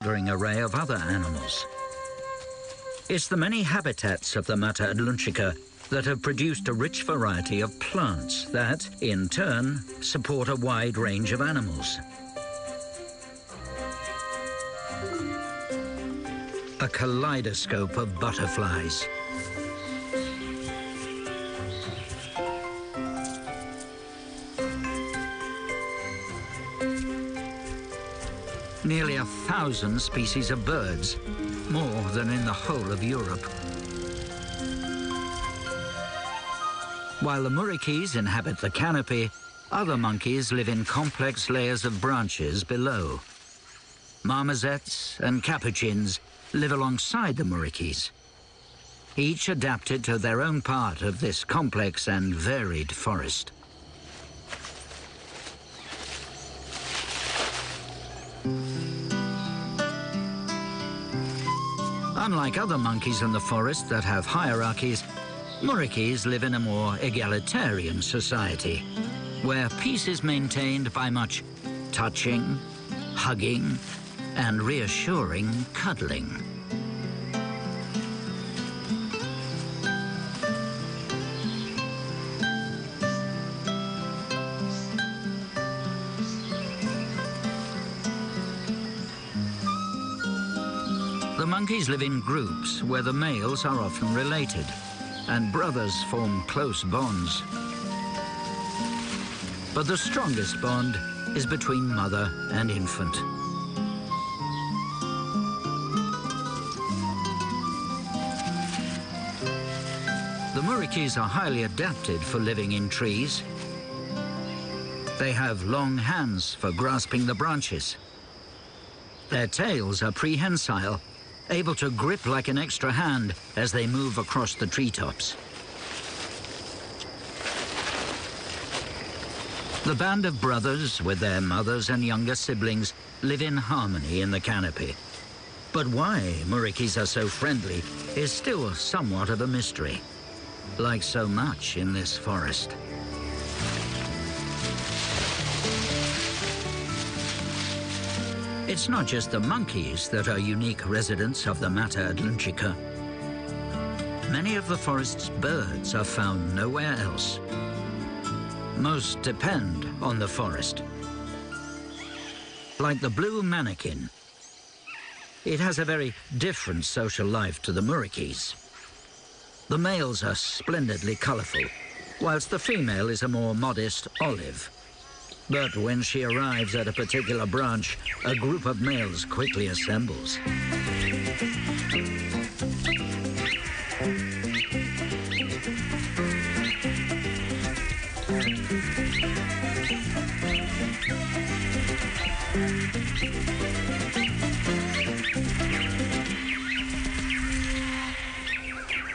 staggering array of other animals. It's the many habitats of the Mata Atlântica that have produced a rich variety of plants that, in turn, support a wide range of animals. A kaleidoscope of butterflies. Nearly 1,000 species of birds, more than in the whole of Europe. While the murikis inhabit the canopy, other monkeys live in complex layers of branches below. Marmosets and capuchins live alongside the murikis, each adapted to their own part of this complex and varied forest. Unlike other monkeys in the forest that have hierarchies, murikis live in a more egalitarian society, where peace is maintained by much touching, hugging, and reassuring cuddling. The monkeys live in groups where the males are often related, and brothers form close bonds. But the strongest bond is between mother and infant. The murikis are highly adapted for living in trees. They have long hands for grasping the branches. Their tails are prehensile, able to grip like an extra hand as they move across the treetops. The band of brothers, with their mothers and younger siblings, live in harmony in the canopy. But why murikis are so friendly is still somewhat of a mystery, like so much in this forest. It's not just the monkeys that are unique residents of the Mata Atlântica. Many of the forest's birds are found nowhere else. Most depend on the forest. Like the blue manakin, it has a very different social life to the murikis. The males are splendidly colourful, whilst the female is a more modest olive. But when she arrives at a particular branch, a group of males quickly assembles.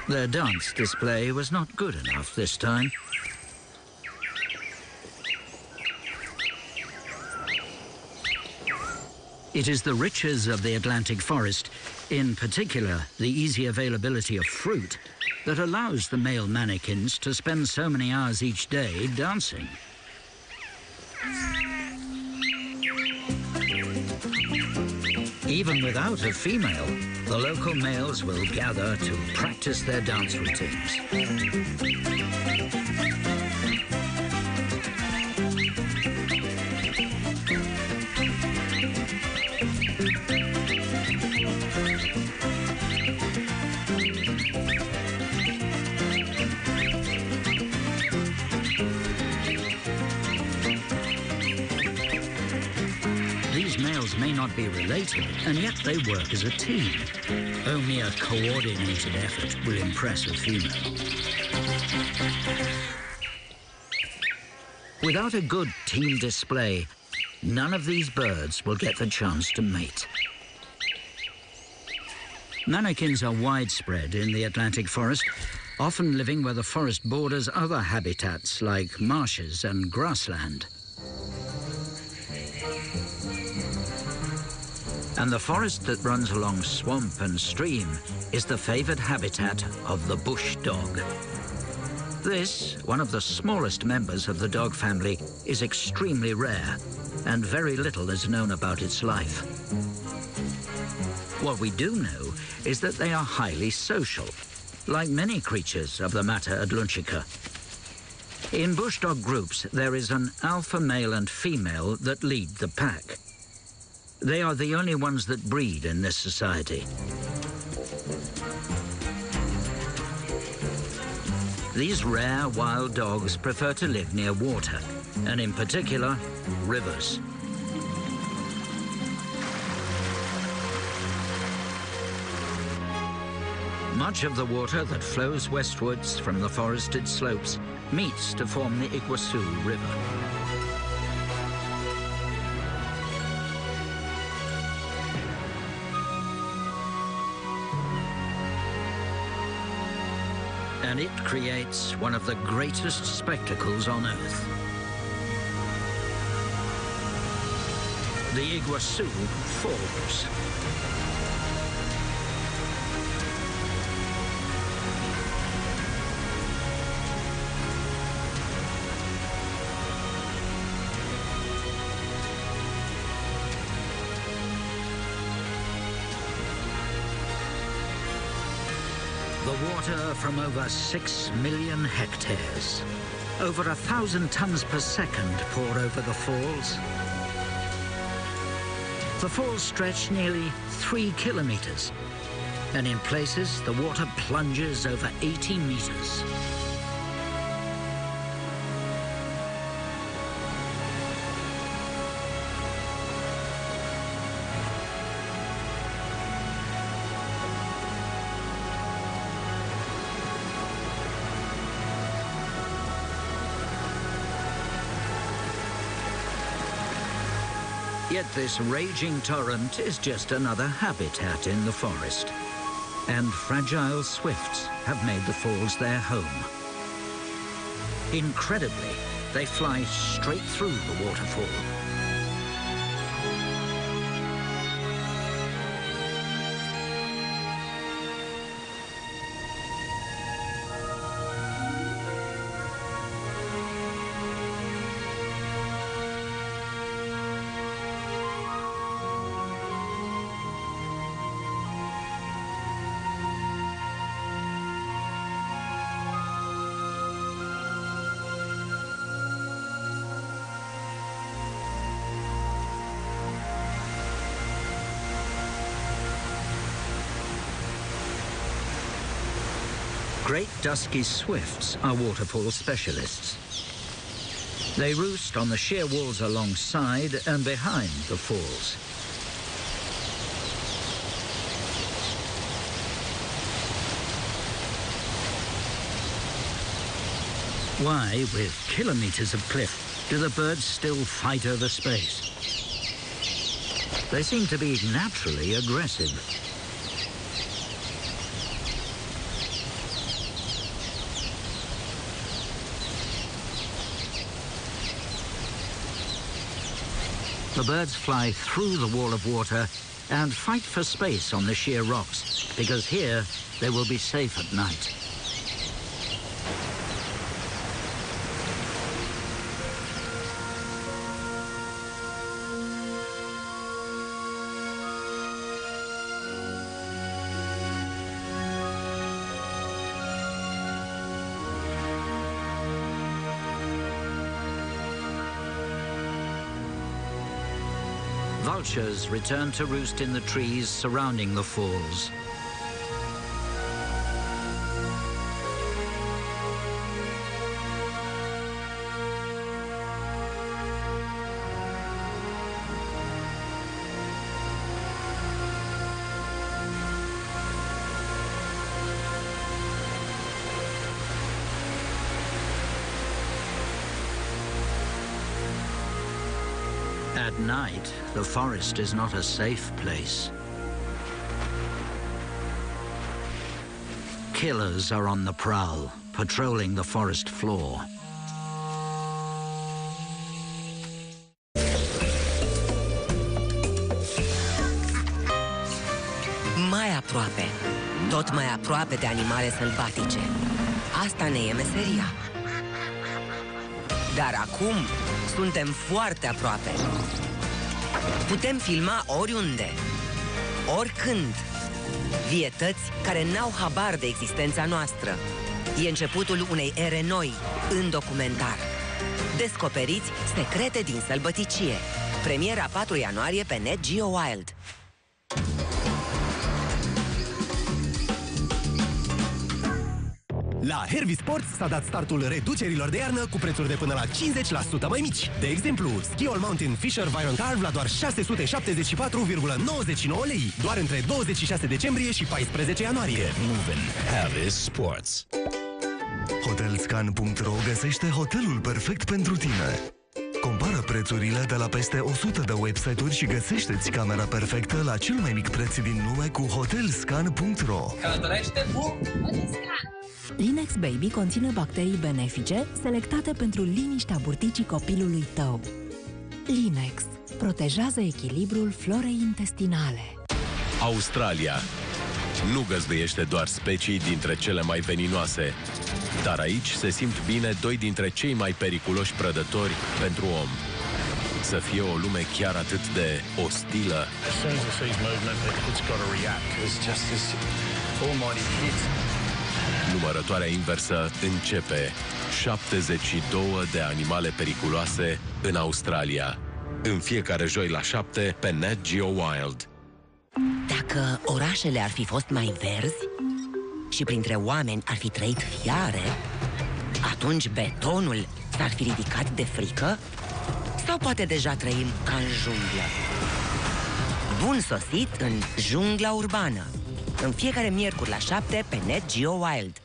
Their dance display was not good enough this time. It is the riches of the Atlantic forest, in particular the easy availability of fruit, that allows the male mannequins to spend so many hours each day dancing. Even without a female, the local males will gather to practice their dance routines. May not be related, and yet they work as a team. Only a coordinated effort will impress a female. Without a good team display, none of these birds will get the chance to mate. Manakins are widespread in the Atlantic forest, often living where the forest borders other habitats like marshes and grassland. And the forest that runs along swamp and stream is the favored habitat of the bush dog. This, one of the smallest members of the dog family, is extremely rare, and very little is known about its life. What we do know is that they are highly social, like many creatures of the matter Adlunchica. In bush dog groups, there is an alpha male and female that lead the pack. They are the only ones that breed in this society. These rare wild dogs prefer to live near water, and in particular, rivers. Much of the water that flows westwards from the forested slopes meets to form the Iguazu River. And it creates one of the greatest spectacles on Earth. The Iguazu Falls. The water from over 6 million hectares. Over 1,000 tons per second pour over the falls. The falls stretch nearly 3 kilometers, and in places the water plunges over 80 meters. Yet this raging torrent is just another habitat in the forest. And fragile swifts have made the falls their home. Incredibly, they fly straight through the waterfall. Great dusky swifts are waterfall specialists. They roost on the sheer walls alongside and behind the falls. Why, with kilometers of cliff, do the birds still fight over space? They seem to be naturally aggressive. The birds fly through the wall of water and fight for space on the sheer rocks, because here they will be safe at night. Vultures return to roost in the trees surrounding the falls. At night, the forest is not a safe place. Killers are on the prowl, patrolling the forest floor. Mai aproape, tot mai aproape de animale sălbatice. Asta ne e meseria. Dar acum suntem foarte aproape. Putem filma oriunde. oricând. Vietăți care n-au habar de existența noastră. E începutul unei ere noi în documentar. Descoperiți secrete din sălbăticie. Premiera 4 ianuarie pe Net Geo Wild. La Herbie Sports s-a dat startul reducerilor de iarnă cu prețuri de până la 50% mai mici. De exemplu, Ski All Mountain Fisher Viron Carve la doar 674,99 lei, doar între 26 decembrie și 14 ianuarie. Moving Herbie Sports. Hotelscan.ro găsește hotelul perfect pentru tine. Compară prețurile de la peste 100 de website-uri și găsește-ți camera perfectă la cel mai mic preț din lume cu Hotelscan.ro. Călătorește cu Hotelscan. Linex Baby conține bacterii benefice selectate pentru liniștea burticii copilului tău. Linex protejează echilibrul florei intestinale. Australia nu găzduiește doar specii dintre cele mai veninoase, dar aici se simt bine doi dintre cei mai periculoși prădători pentru om. Să fie o lume chiar atât de ostilă. Numărătoarea inversă începe. 72 de animale periculoase în Australia. În fiecare joi la 7 pe Net Geo Wild. Dacă orașele ar fi fost mai verzi și printre oameni ar fi trăit fiare, atunci betonul s-ar fi ridicat de frică? Sau poate deja trăim ca în junglă? Bun sosit în Jungla Urbană! În fiecare miercuri la 7 pe Net Geo Wild.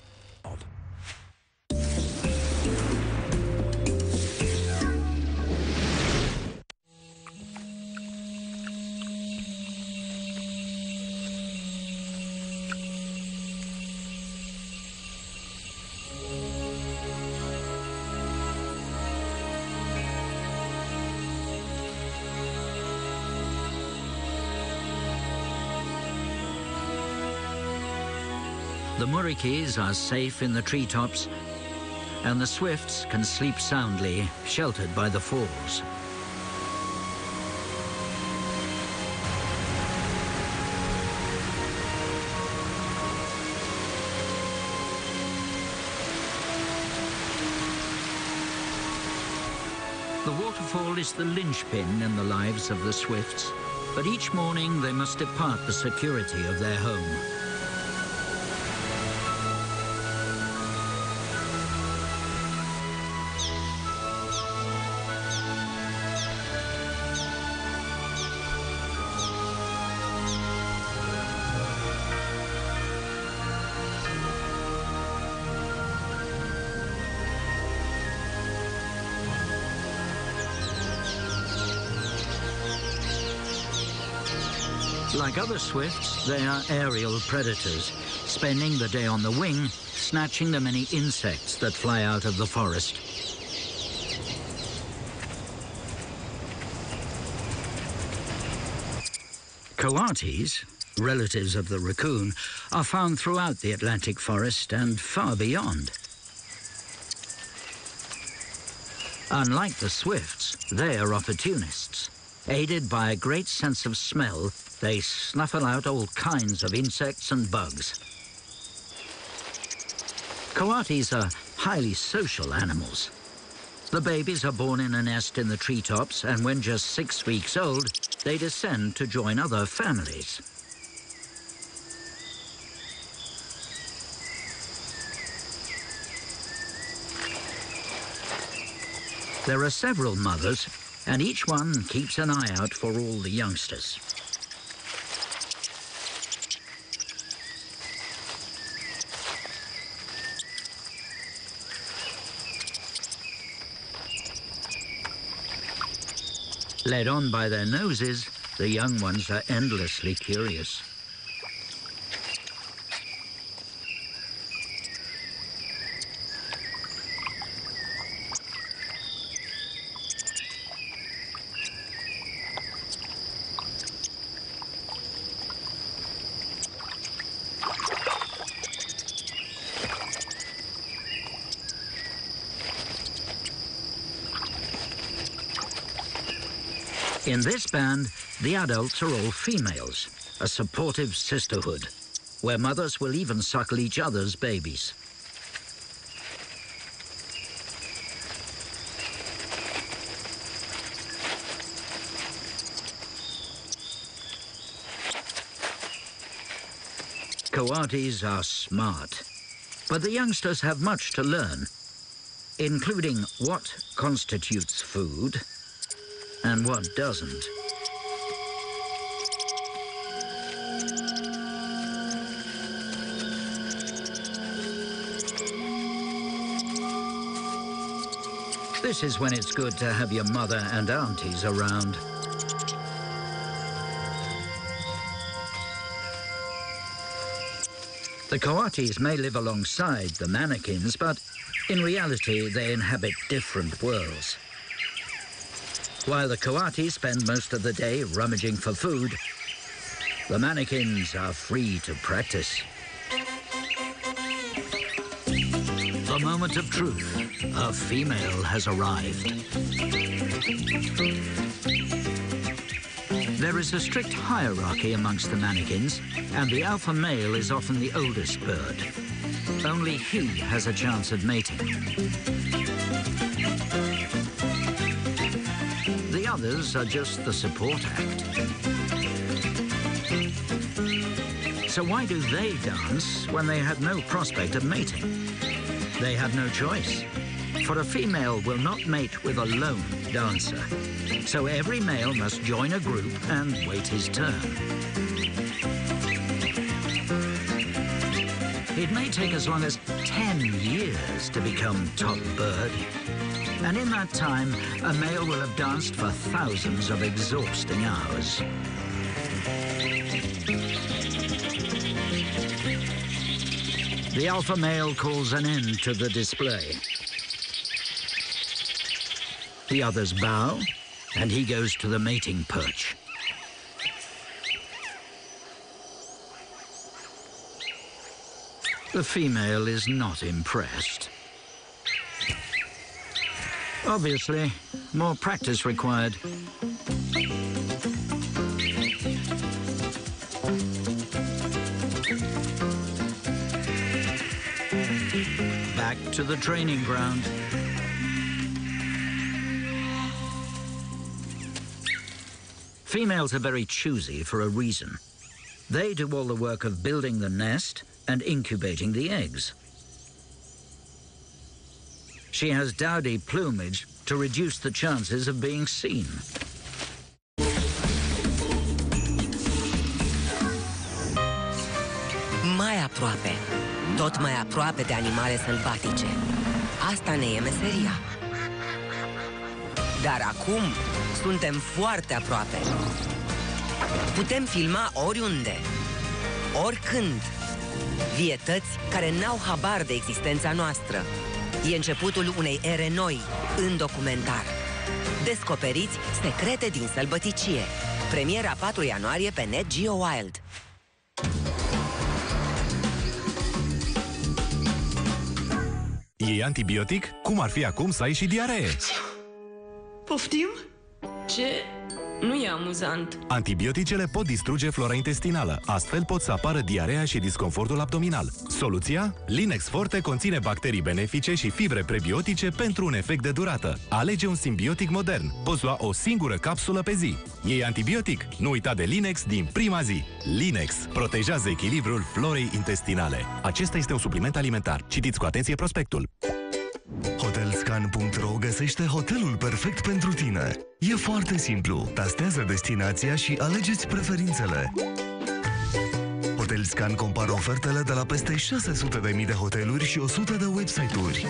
The murikis are safe in the treetops, and the swifts can sleep soundly, sheltered by the falls. The waterfall is the linchpin in the lives of the swifts, but each morning they must depart the security of their home. Like other swifts, they are aerial predators, spending the day on the wing, snatching the many insects that fly out of the forest. Coatis, relatives of the raccoon, are found throughout the Atlantic forest and far beyond. Unlike the swifts, they are opportunists. Aided by a great sense of smell, they snuffle out all kinds of insects and bugs. Coatis are highly social animals. The babies are born in a nest in the treetops, and when just 6 weeks old, they descend to join other families. There are several mothers, and each one keeps an eye out for all the youngsters. Led on by their noses, the young ones are endlessly curious. In this band, the adults are all females. a supportive sisterhood, where mothers will even suckle each other's babies. Coatis are smart, but the youngsters have much to learn, including what constitutes food and what doesn't. This is when it's good to have your mother and aunties around. The coatis may live alongside the mannequins, but in reality they inhabit different worlds. While the coatis spend most of the day rummaging for food, the mannequins are free to practice. The moment of truth. A female has arrived. There is a strict hierarchy amongst the mannequins, and the alpha male is often the oldest bird. Only he has a chance at mating. The others are just the support act. So why do they dance when they have no prospect of mating? They have no choice, for a female will not mate with a lone dancer. So every male must join a group and wait his turn. It may take as long as 10 years to become top bird. And in that time, a male will have danced for thousands of exhausting hours. The alpha male calls an end to the display. The others bow, and he goes to the mating perch. The female is not impressed. Obviously, more practice required. Back to the training ground. Females are very choosy for a reason. They do all the work of building the nest and incubating the eggs. She has dowdy plumage to reduce the chances of being seen. Mai aproape, tot mai aproape de animale sălbatice. Asta ne e meseria. Dar acum suntem foarte aproape. Putem filma oriunde, oricând. Vietăți care n-au habar de existența noastră. E începutul unei ere noi în documentar. Descoperiți secrete din sălbăticie. Premiera 4 ianuarie pe Net Geo Wild. Iei antibiotic? Cum ar fi acum să ai și diaree? Poftim? Ce? Nu e amuzant. Antibioticele pot distruge flora intestinală. Astfel pot să apară diarea și disconfortul abdominal. Soluția? Linex Forte conține bacterii benefice și fibre prebiotice pentru un efect de durată. Alege un simbiotic modern. Poți lua o singură capsulă pe zi. Iei antibiotic? Nu uita de Linex din prima zi. Linex protejează echilibrul florei intestinale. Acesta este un supliment alimentar. Citiți cu atenție prospectul. Hotelscan.ro găsește hotelul perfect pentru tine. E foarte simplu. Tastează destinația și alegeți preferințele. Hotelscan compară ofertele de la peste 600.000 de hoteluri și 100 de website-uri.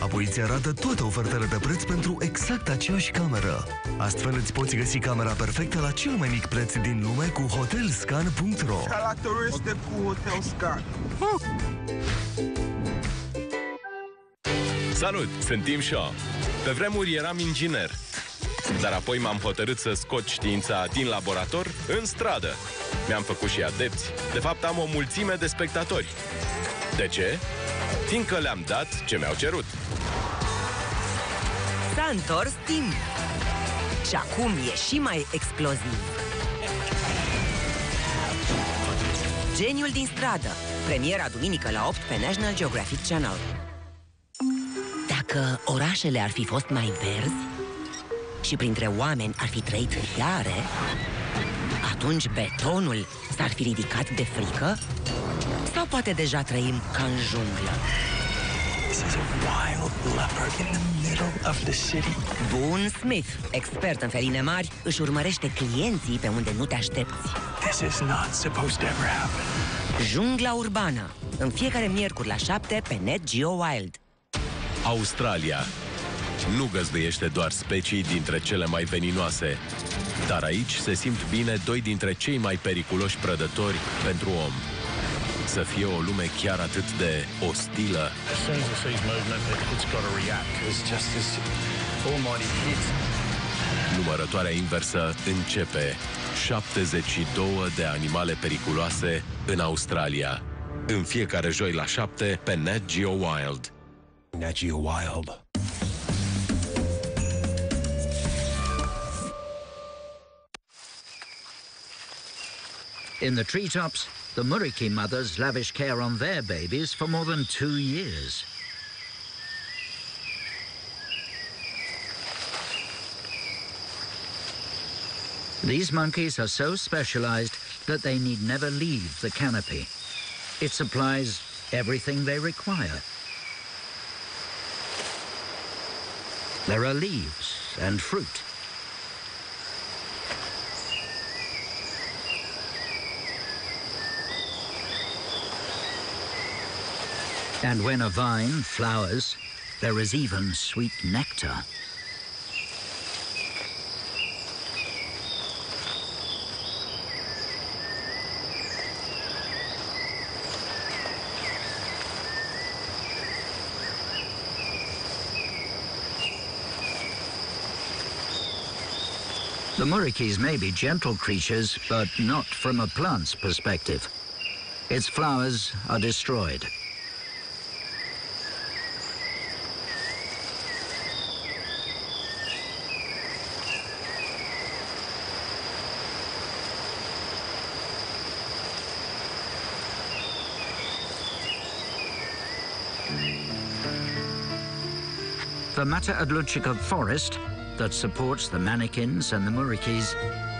Apoi îți arată toate ofertele de preț pentru exact aceeași cameră. Astfel îți poți găsi camera perfectă la cel mai mic preț din lume cu hotelscan.ro. Caracteristic cu Hotelscan. Salut, sunt Tim Shaw. Pe vremuri eram inginer, dar apoi m-am hotărât să scot știința din laborator în stradă. Mi-am făcut și adepți. De fapt, am o mulțime de spectatori. De ce? Fiindcă le-am dat ce mi-au cerut. S-a întors Tim. Și acum e și mai exploziv. Geniul din stradă. Premiera duminică la 8 pe National Geographic Channel. Dacă orașele ar fi fost mai verzi și printre oameni ar fi trăit fiare, atunci betonul s-ar fi ridicat de frică? Sau poate deja trăim ca în junglă? This is a wild leopard in the middle of the city. Bun Smith, expert în feline mari, își urmărește clienții pe unde nu te aștepți. This is not supposed to ever happen. Jungla urbană, în fiecare miercuri la 7 pe Net Geo Wild. Australia nu găzduiește doar specii dintre cele mai veninoase, dar aici se simt bine doi dintre cei mai periculoși prădători pentru om. Să fie o lume chiar atât de ostilă. Numărătoarea inversă începe. 72 de animale periculoase în Australia. În fiecare joi la 7 pe Net Geo Wild. Net Geo Wild. In the treetops, the muriki mothers lavish care on their babies for more than 2 years. These monkeys are so specialized that they need never leave the canopy. It supplies everything they require. There are leaves and fruit. And when a vine flowers, there is even sweet nectar. The murikis may be gentle creatures, but not from a plant's perspective. Its flowers are destroyed. The Mata-Adluchika forest that supports the manakins and the murikis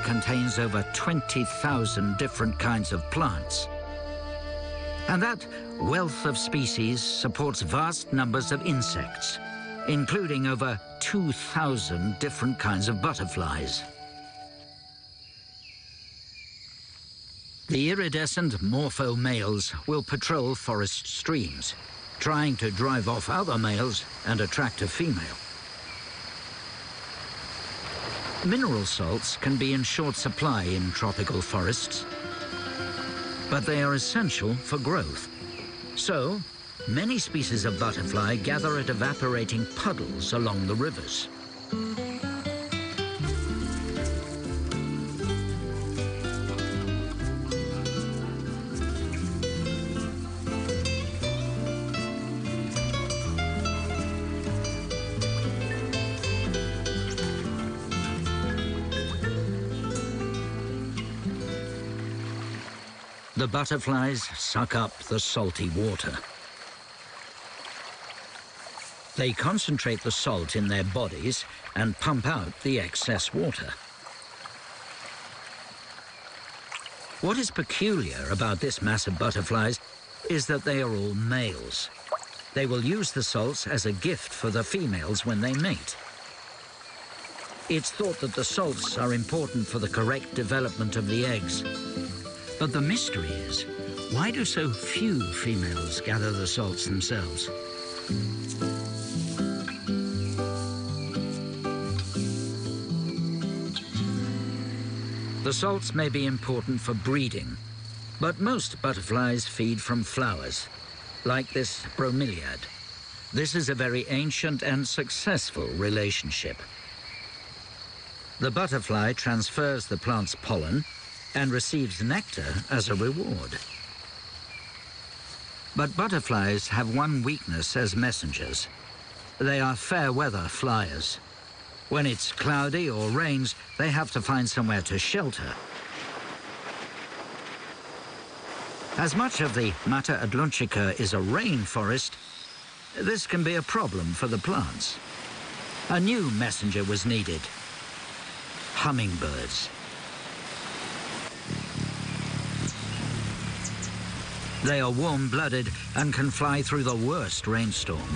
contains over 20,000 different kinds of plants. And that wealth of species supports vast numbers of insects, including over 2,000 different kinds of butterflies. The iridescent morpho males will patrol forest streams, trying to drive off other males and attract a female. Mineral salts can be in short supply in tropical forests, but they are essential for growth. So, many species of butterfly gather at evaporating puddles along the rivers. The butterflies suck up the salty water. They concentrate the salt in their bodies and pump out the excess water. What is peculiar about this mass of butterflies is that they are all males. They will use the salts as a gift for the females when they mate. It's thought that the salts are important for the correct development of the eggs. But the mystery is, why do so few females gather the salts themselves? The salts may be important for breeding, but most butterflies feed from flowers, like this bromeliad. This is a very ancient and successful relationship. The butterfly transfers the plant's pollen and receives nectar as a reward. But butterflies have one weakness as messengers. They are fair weather flyers. When it's cloudy or rains, they have to find somewhere to shelter. As much of the Mata Atlântica is a rainforest, this can be a problem for the plants. A new messenger was needed: hummingbirds. They are warm-blooded and can fly through the worst rainstorm.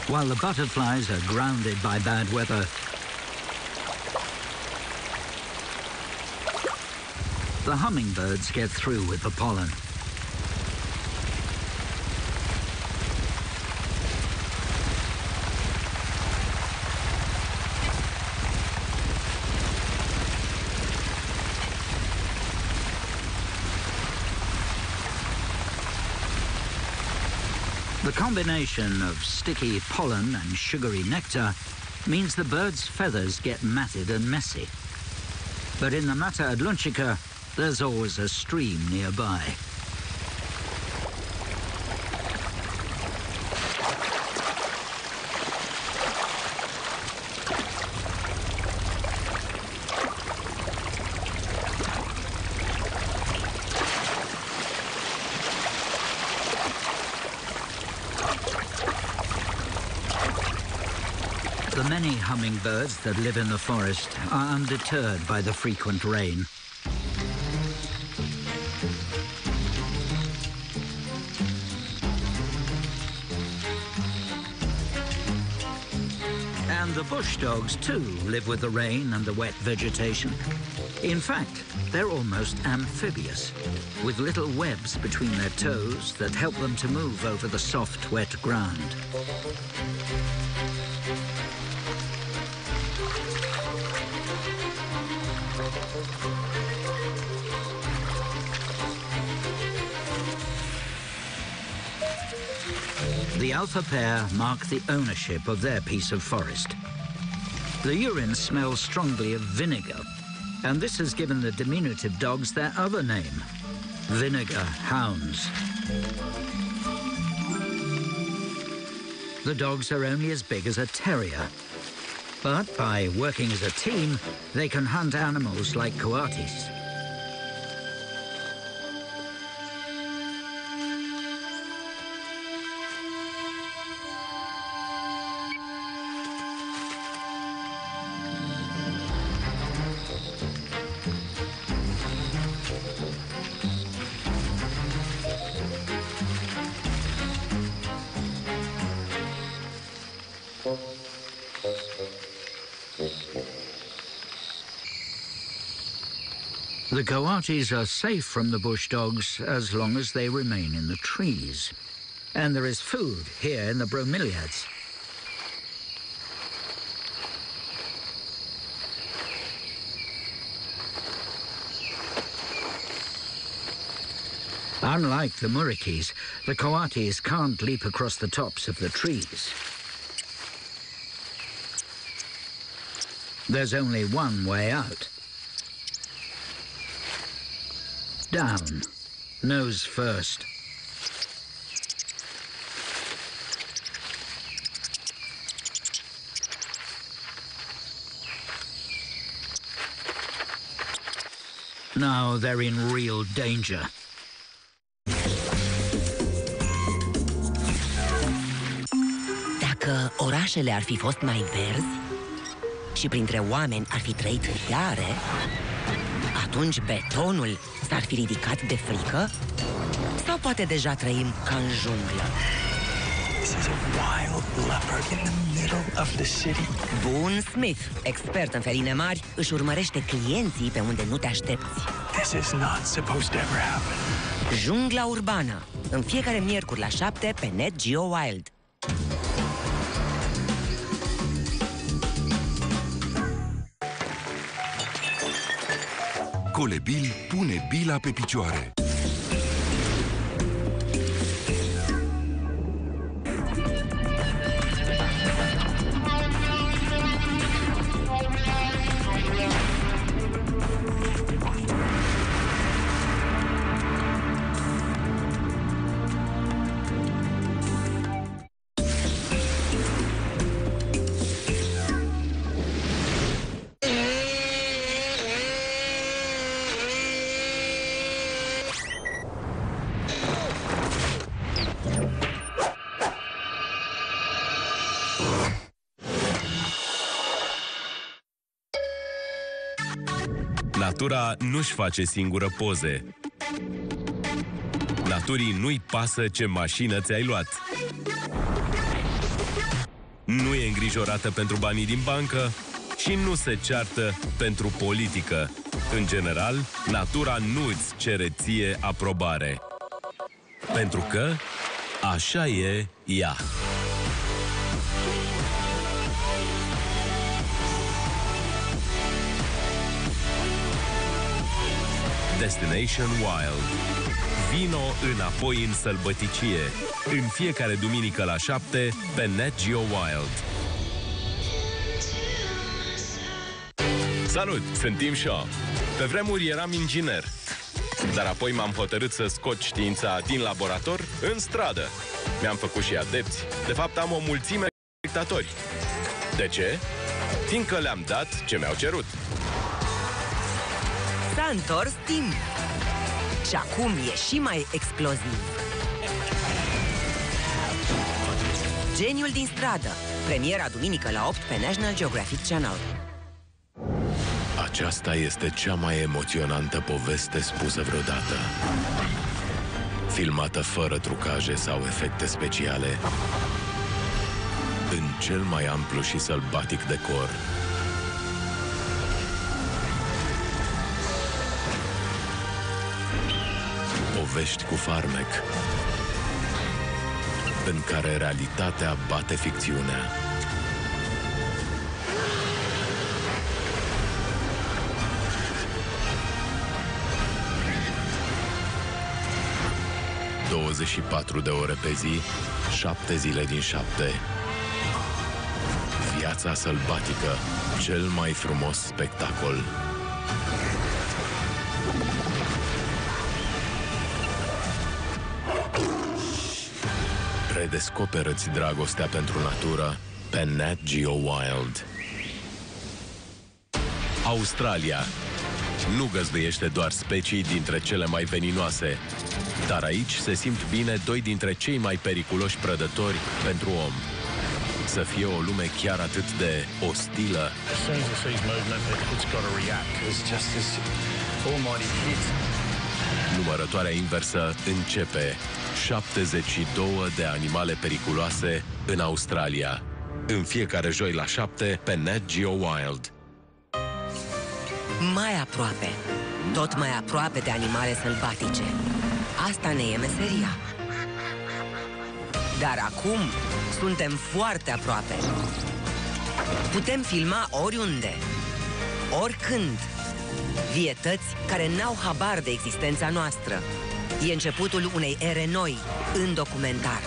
While the butterflies are grounded by bad weather, the hummingbirds get through with the pollen. The combination of sticky pollen and sugary nectar means the bird's feathers get matted and messy. But in the Mata Atlântica, there's always a stream nearby. The many hummingbirds that live in the forest are undeterred by the frequent rain. And the bush dogs too live with the rain and the wet vegetation. In fact, they're almost amphibious, with little webs between their toes that help them to move over the soft, wet ground. The alpha pair mark the ownership of their piece of forest. The urine smells strongly of vinegar, and this has given the diminutive dogs their other name, vinegar hounds. The dogs are only as big as a terrier, but by working as a team, they can hunt animals like coatis. The coatis are safe from the bush dogs as long as they remain in the trees. And there is food here in the bromeliads. Unlike the murikis, the coatis can't leap across the tops of the trees. There's only one way out. Down, nose first. Now they're in real danger. Dacă orașele ar fi fost mai verzi și printre oameni ar fi trăit fiare, atunci betonul s-ar fi ridicat de frică? Sau poate deja trăim ca în junglă? This is a wild leopard in the middle of the city. Bun, Smith, expert în feline mari, își urmărește clienții pe unde nu te aștepți. This is not supposed to ever happen. Jungla urbană, în fiecare miercuri la 7 pe Net Geo Wild. Colebil pune bila pe picioare. Natura nu-și face singură poze. Naturii nu-i pasă ce mașină ți-ai luat. Nu e îngrijorată pentru banii din bancă și nu se ceartă pentru politică. În general, natura nu-ți cere ție aprobare. Pentru că așa e ea. Destination Wild. Vino înapoi în sălbăticie. În fiecare duminică la 7 pe Net Geo Wild. Salut, sunt Tim Shaw. Pe vremuri eram inginer, dar apoi m-am hotărât să scot știința din laborator în stradă. Mi-am făcut și adepți. De fapt, am o mulțime de spectatori. De ce? Fiindcă le-am dat ce mi-au cerut. S-a întors Tim. Și acum e și mai exploziv. Geniul din stradă. Premiera duminică la 8 pe National Geographic Channel. Aceasta este cea mai emoționantă poveste spusă vreodată. Filmată fără trucaje sau efecte speciale, în cel mai amplu și sălbatic decor. Povești cu farmec, în care realitatea bate ficțiunea. ...24 de ore pe zi, 7 zile din 7. Viața sălbatică, cel mai frumos spectacol. Redescoperă-ți dragostea pentru natură pe Nat Geo Wild. Australia nu găzduiește doar specii dintre cele mai veninoase, dar aici se simt bine doi dintre cei mai periculoși prădători pentru om. Să fie o lume chiar atât de ostilă. Numărătoarea inversă începe. 72 de animale periculoase în Australia. În fiecare joi la 7 pe Net Geo Wild. Mai aproape. Tot mai aproape de animale sălbatice. Asta ne e meseria. Dar acum suntem foarte aproape. Putem filma oriunde, oricând. Vietăți care n-au habar de existența noastră. E începutul unei ere noi în documentar.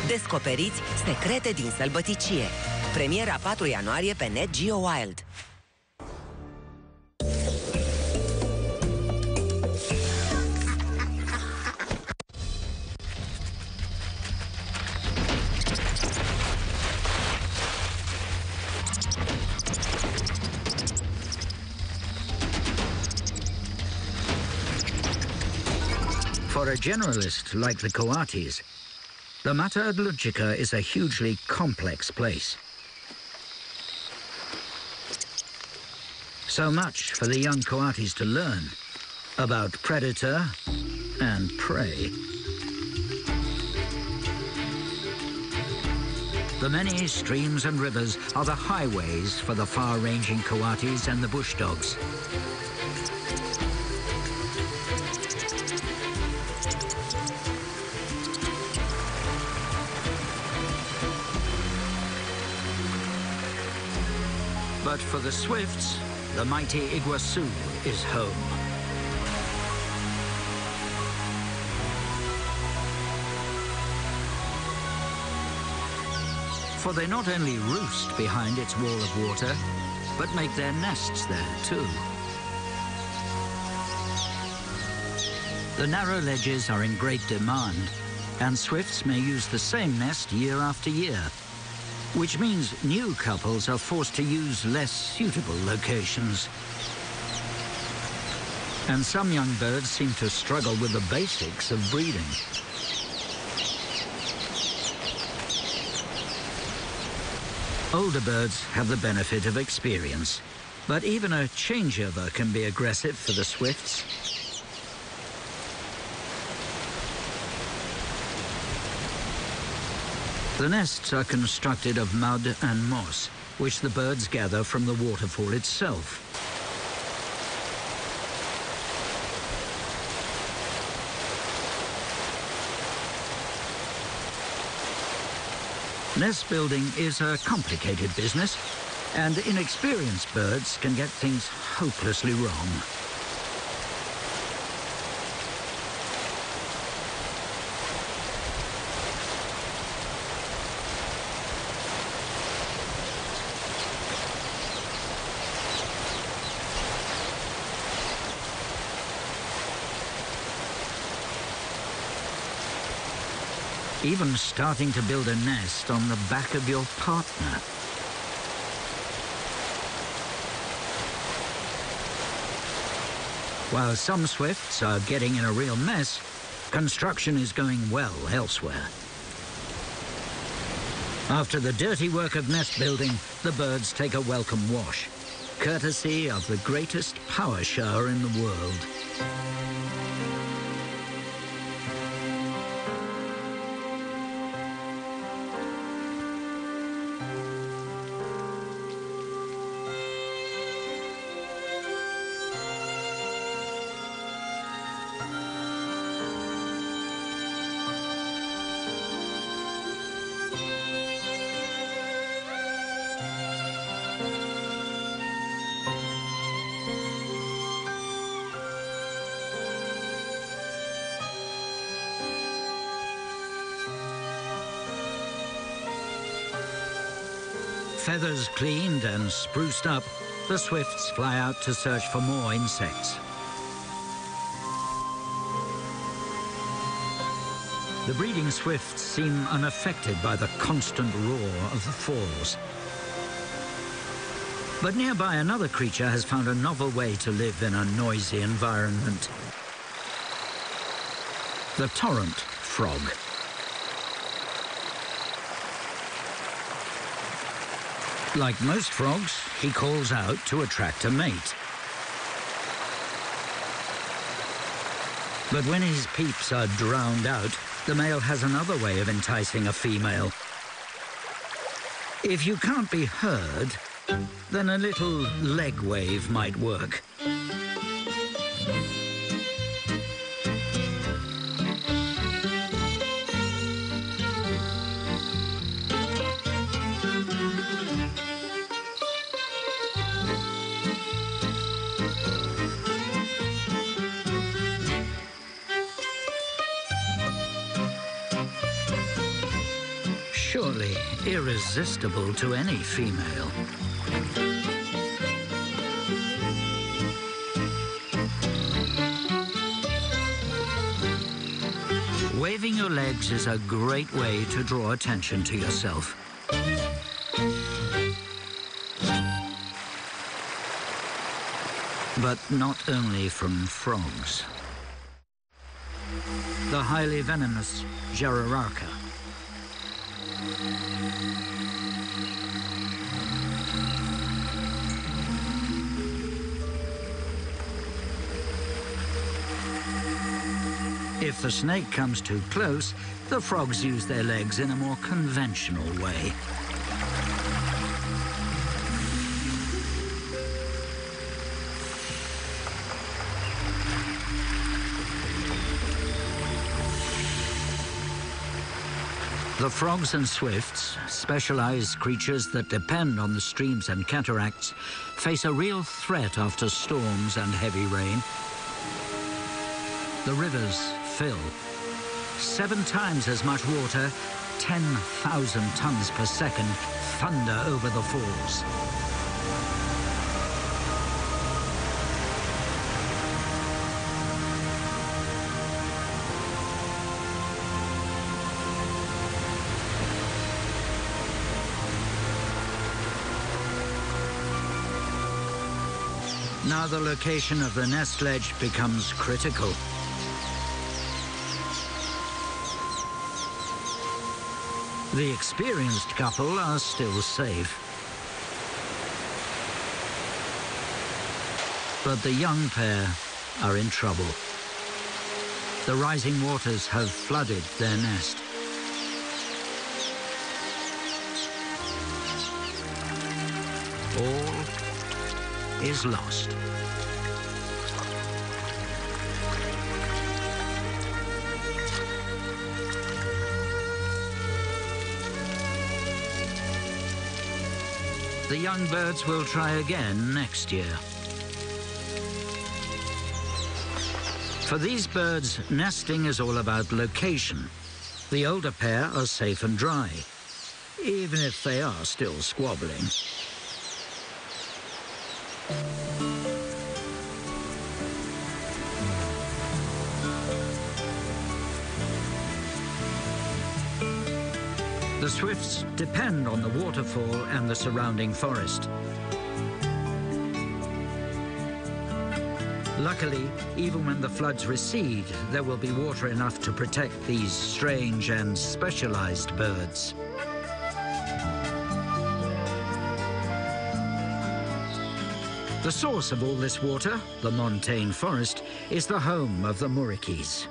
Descoperiți secrete din sălbăticie. Premiera 4 ianuarie pe Net Geo Wild. For a generalist like the coatis, the Mata Atlântică is a hugely complex place. So much for the young coatis to learn about predator and prey. The many streams and rivers are the highways for the far-ranging coatis and the bush dogs. But for the swifts, the mighty Iguazu is home. For they not only roost behind its wall of water, but make their nests there too. The narrow ledges are in great demand, and swifts may use the same nest year after year, which means new couples are forced to use less suitable locations. And some young birds seem to struggle with the basics of breeding. Older birds have the benefit of experience. But even a changeover can be aggressive for the swifts. The nests are constructed of mud and moss, which the birds gather from the waterfall itself. Nest building is a complicated business, and inexperienced birds can get things hopelessly wrong. Even starting to build a nest on the back of your partner. While some swifts are getting in a real mess, construction is going well elsewhere. After the dirty work of nest building, the birds take a welcome wash, courtesy of the greatest power shower in the world. Feathers cleaned and spruced up, the swifts fly out to search for more insects. The breeding swifts seem unaffected by the constant roar of the falls. But nearby, another creature has found a novel way to live in a noisy environment. The torrent frog. Like most frogs, he calls out to attract a mate. But when his peeps are drowned out, the male has another way of enticing a female. If you can't be heard, then a little leg wave might work. Surely irresistible to any female. Waving your legs is a great way to draw attention to yourself. But not only from frogs. The highly venomous Jararaca. If the snake comes too close, the frogs use their legs in a more conventional way. The frogs and swifts, specialized creatures that depend on the streams and cataracts, face a real threat after storms and heavy rain. The rivers fill. 7 times as much water, 10,000 tons per second, thunder over the falls. Now the location of the nest ledge becomes critical. The experienced couple are still safe. But the young pair are in trouble. The rising waters have flooded their nest. All is lost. The young birds will try again next year. For these birds, nesting is all about location. The older pair are safe and dry, even if they are still squabbling. The swifts depend on the waterfall and the surrounding forest. Luckily, even when the floods recede, there will be water enough to protect these strange and specialized birds. The source of all this water, the montane forest, is the home of the muriquis.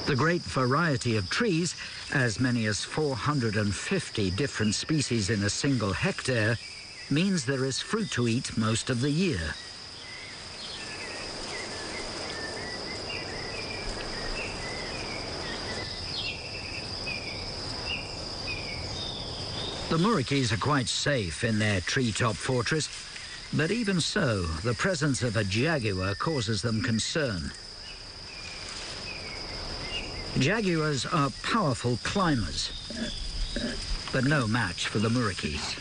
The great variety of trees, as many as 450 different species in a single hectare, means there is fruit to eat most of the year. The muriquis are quite safe in their treetop fortress, but even so, the presence of a jaguar causes them concern. Jaguars are powerful climbers, but no match for the muriquis.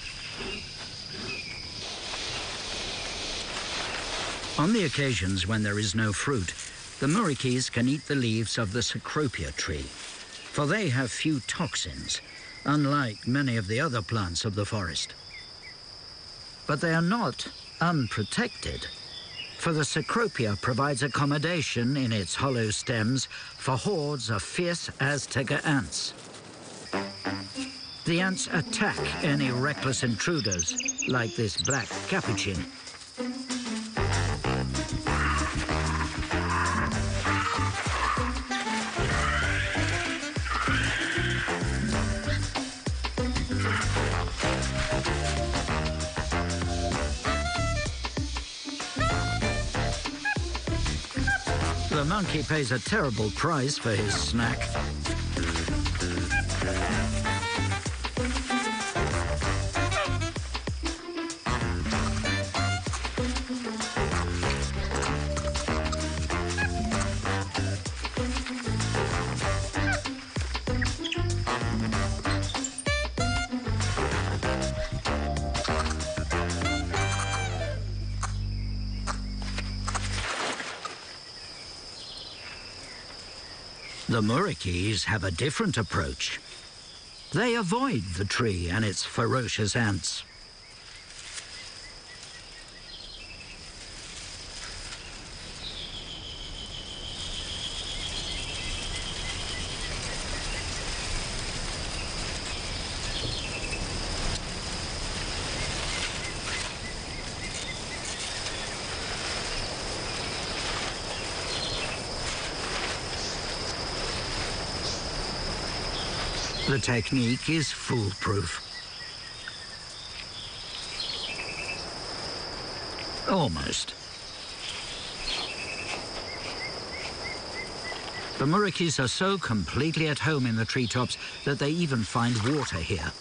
On the occasions when there is no fruit, the muriquis can eat the leaves of the cecropia tree, for they have few toxins, unlike many of the other plants of the forest. But they are not unprotected, for the cecropia provides accommodation in its hollow stems for hordes of fierce Azteca ants. The ants attack any reckless intruders, like this black capuchin. The monkey pays a terrible price for his snack. The muriquis have a different approach. They avoid the tree and its ferocious ants. The technique is foolproof. Almost. The muriquis are so completely at home in the treetops that they even find water here.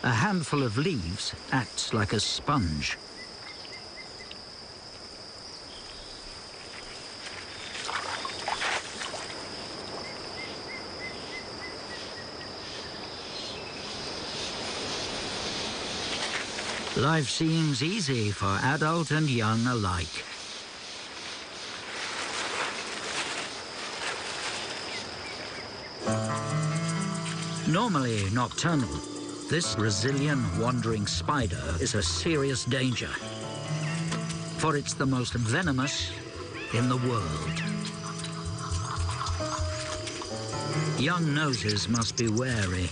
A handful of leaves acts like a sponge. Life seems easy for adult and young alike. Normally nocturnal, this Brazilian wandering spider is a serious danger, for it's the most venomous in the world. Young noses must be wary.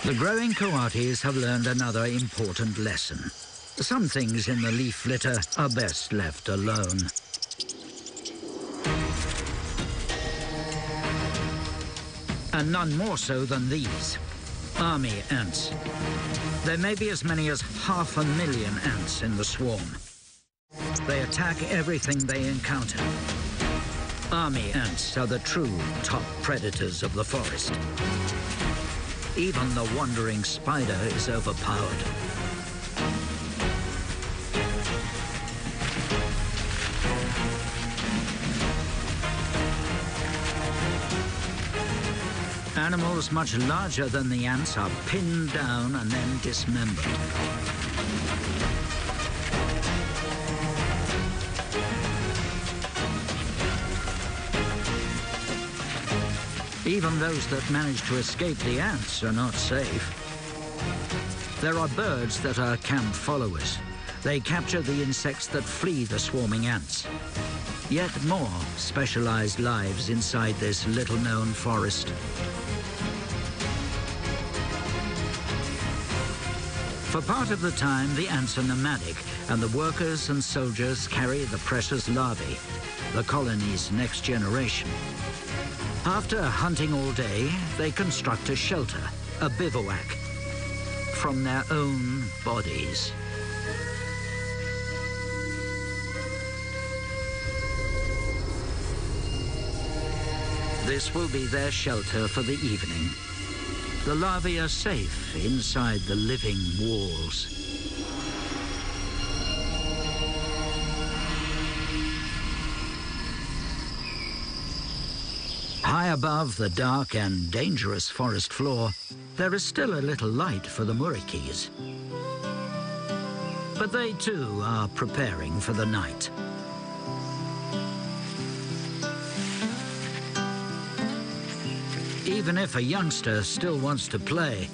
The growing coatis have learned another important lesson. Some things in the leaf litter are best left alone. And none more so than these, army ants. There may be as many as 500,000 ants in the swarm. They attack everything they encounter. Army ants are the true top predators of the forest. Even the wandering spider is overpowered. Animals much larger than the ants are pinned down and then dismembered. Even those that manage to escape the ants are not safe. There are birds that are camp followers. They capture the insects that flee the swarming ants. Yet more specialized lives inside this little-known forest. For part of the time, the ants are nomadic, and the workers and soldiers carry the precious larvae, the colony's next generation. After hunting all day, they construct a shelter, a bivouac, from their own bodies. This will be their shelter for the evening. The larvae are safe inside the living walls. High above the dark and dangerous forest floor, there is still a little light for the murikis. But they too are preparing for the night. Even if a youngster still wants to play,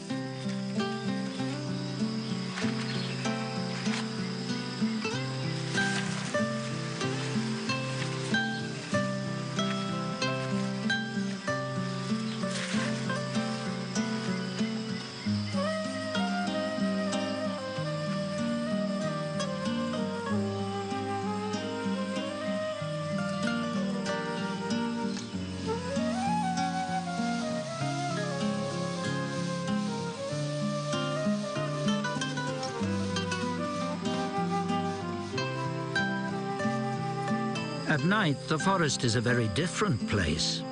at night, the forest is a very different place.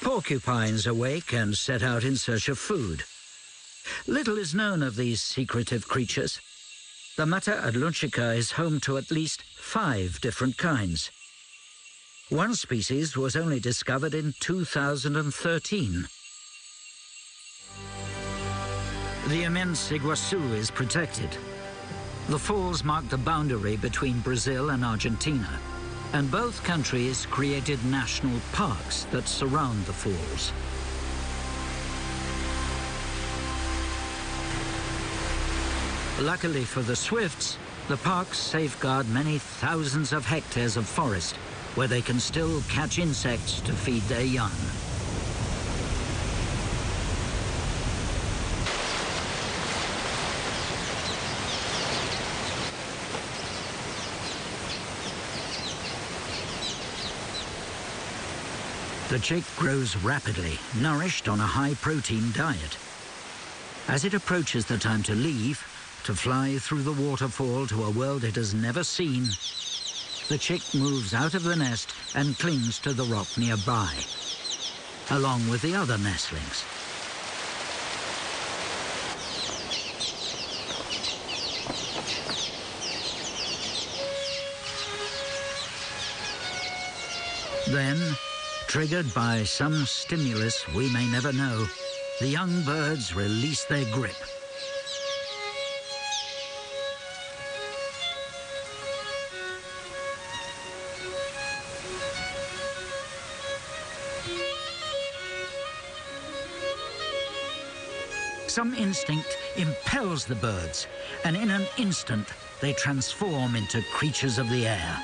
Porcupines awake and set out in search of food. Little is known of these secretive creatures. The Mata Adlunchica is home to at least 5 different kinds. One species was only discovered in 2013. The immense Iguazu is protected. The falls mark the boundary between Brazil and Argentina, and both countries created national parks that surround the falls. Luckily for the swifts, the parks safeguard many thousands of hectares of forest where they can still catch insects to feed their young. The chick grows rapidly, nourished on a high-protein diet. As it approaches the time to leave, to fly through the waterfall to a world it has never seen, the chick moves out of the nest and clings to the rock nearby, along with the other nestlings. Then, triggered by some stimulus we may never know, the young birds release their grip. Some instinct impels the birds, and in an instant they transform into creatures of the air.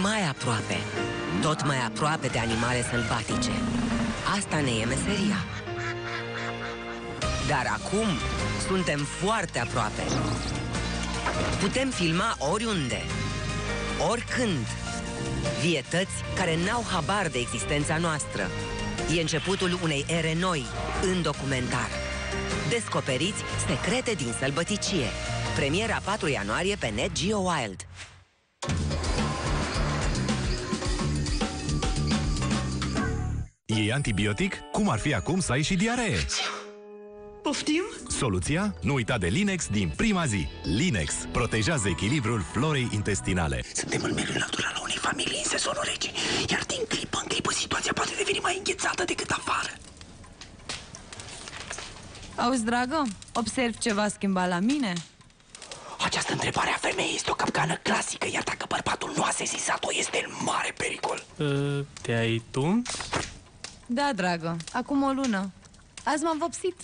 Mai aproape, tot mai aproape de animale sălbatice. Asta ne e meseria. Dar acum suntem foarte aproape. Putem filma oriunde, oricând, vietăți care n-au habar de existența noastră. E începutul unei ere noi în documentar. Descoperiți secrete din sălbăticie. Premiera 4 ianuarie pe Net Geo Wild. Iei antibiotic? Cum ar fi acum să ai și diaree? Poftim? Soluția? Nu uita de Linex din prima zi. Linex protejează echilibrul florei intestinale. Suntem în mediul natural al unei familii în sezonul rece, iar din clipă în clipă situația poate deveni mai înghețată decât afară. Auzi, dragă, observ ceva schimbat la mine? Această întrebare a femeii este o capcană clasică, iar dacă bărbatul nu a sesizat-o, este în mare pericol. Te-ai tuns? Da, dragă, acum o lună. Azi m-am vopsit.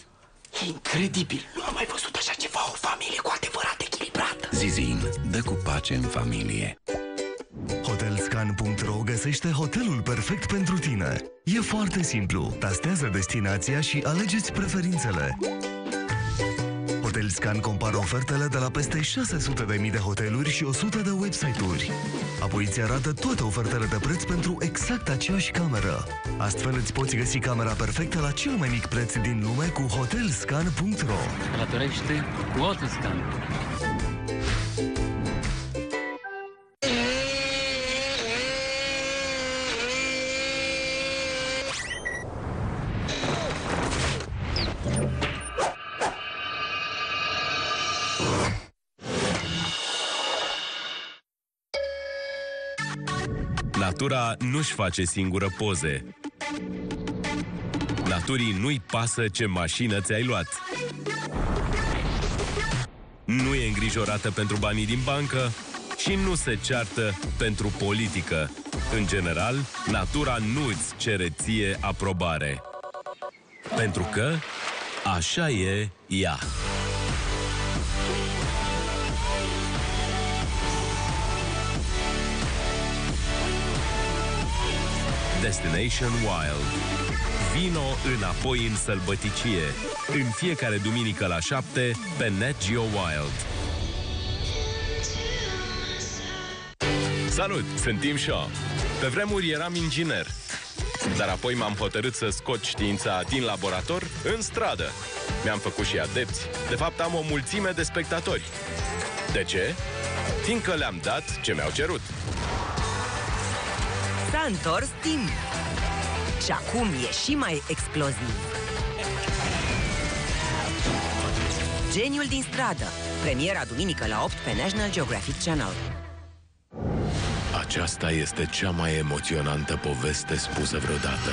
Incredibil! Nu am mai văzut așa ceva, o familie cu adevărat echilibrată. Zizin, dă cu pace în familie. Hotelscan.ro găsește hotelul perfect pentru tine. E foarte simplu. Tastează destinația și alegeți preferințele. Hotelscan compară ofertele de la peste 600.000 de hoteluri și 100 de website-uri. Apoi îți arată toate ofertele de preț pentru exact aceeași cameră. Astfel îți poți găsi camera perfectă la cel mai mic preț din lume cu hotelscan.ro. Călătorește cu Hotelscan. Natura nu-și face singură poze. Naturii nu-i pasă ce mașină ți-ai luat. Nu e îngrijorată pentru banii din bancă și nu se ceartă pentru politică. În general, natura nu-ți cere ție aprobare. Pentru că așa e ea. Destination Wild. Vino înapoi în sălbăticie. În fiecare duminică la 7 pe Net Geo Wild. Salut, sunt Tim Shaw. Pe vremuri eram inginer, dar apoi m-am hotărât să scot știința din laborator în stradă. Mi-am făcut și adepți. De fapt, am o mulțime de spectatori. De ce? Fiindcă le-am dat ce mi-au cerut. S-a întors Tim. Și acum e și mai exploziv. Geniul din stradă. Premiera duminică la 8 pe National Geographic Channel. Aceasta este cea mai emoționantă poveste spusă vreodată.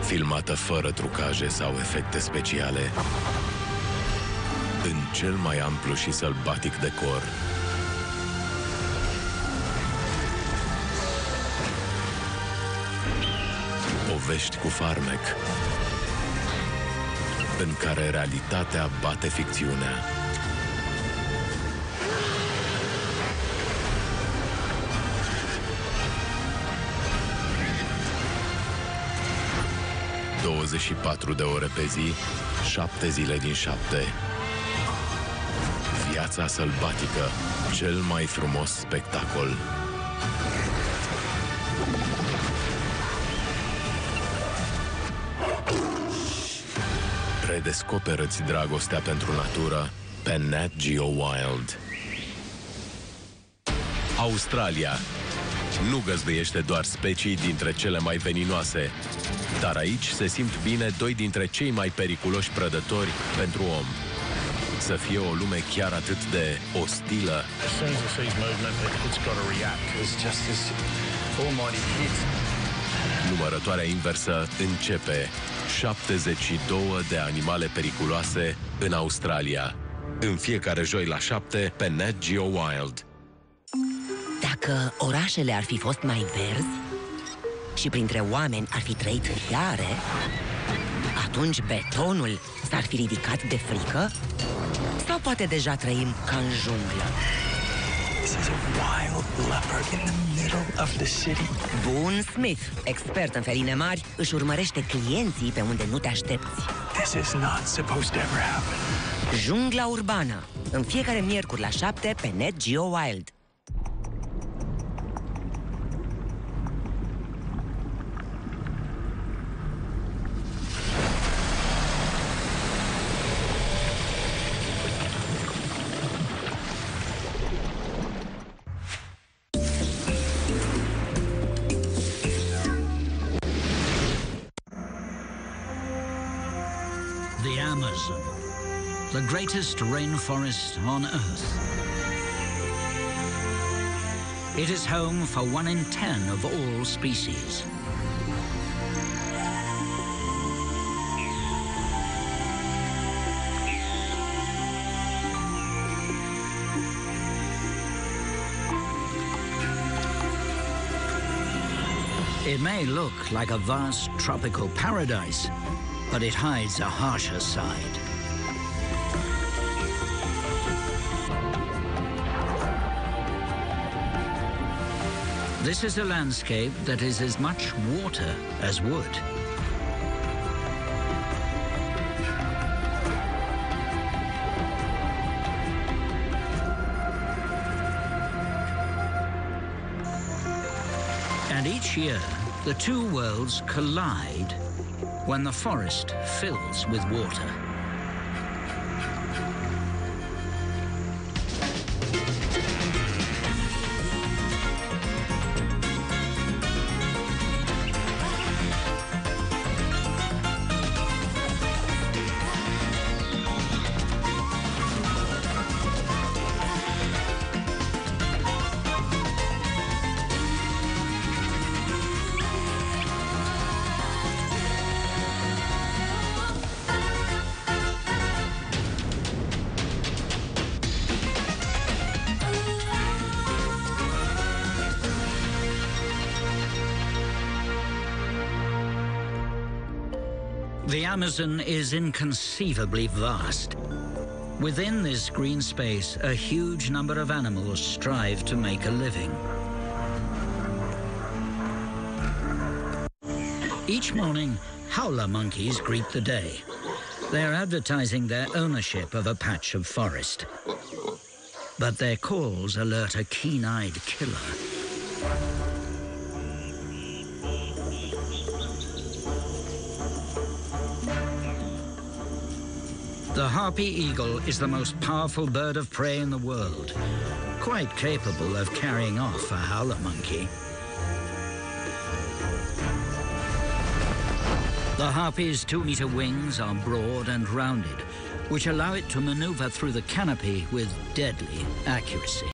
Filmată fără trucaje sau efecte speciale, în cel mai amplu și sălbatic decor. Povești cu farmec, în care realitatea bate ficțiunea. ...24 de ore pe zi, 7 zile din 7. Viața sălbatică, cel mai frumos spectacol. Redescoperă-ți dragostea pentru natură pe Nat Geo Wild. Australia nu găzduiește doar specii dintre cele mai veninoase, dar aici se simt bine doi dintre cei mai periculoși prădători pentru om. Să fie o lume chiar atât de ostilă. Numărătoarea inversă începe. 72 de animale periculoase în Australia. În fiecare joi la 7 pe Nat Geo Wild. Dacă orașele ar fi fost mai verzi și printre oameni ar fi trăit fiare, atunci betonul s-ar fi ridicat de frică? Sau poate deja trăim ca în junglă? This is a wild leopard in the middle of the city. Bun Smith, expert în feline mari, își urmărește clienții pe unde nu te aștepți. This is not supposed to ever happen. Jungla urbană, în fiecare miercuri la 7 pe Nat Geo Wild. The Amazon, the greatest rainforest on Earth. It is home for 1 in 10 of all species. It may look like a vast tropical paradise, but it hides a harsher side. This is a landscape that is as much water as wood. And each year, the two worlds collide when the forest fills with water. The Amazon is inconceivably vast. Within this green space, a huge number of animals strive to make a living. Each morning, howler monkeys greet the day. They are advertising their ownership of a patch of forest. But their calls alert a keen-eyed killer. The harpy eagle is the most powerful bird of prey in the world, quite capable of carrying off a howler monkey. The harpy's 2-meter wings are broad and rounded, which allow it to maneuver through the canopy with deadly accuracy.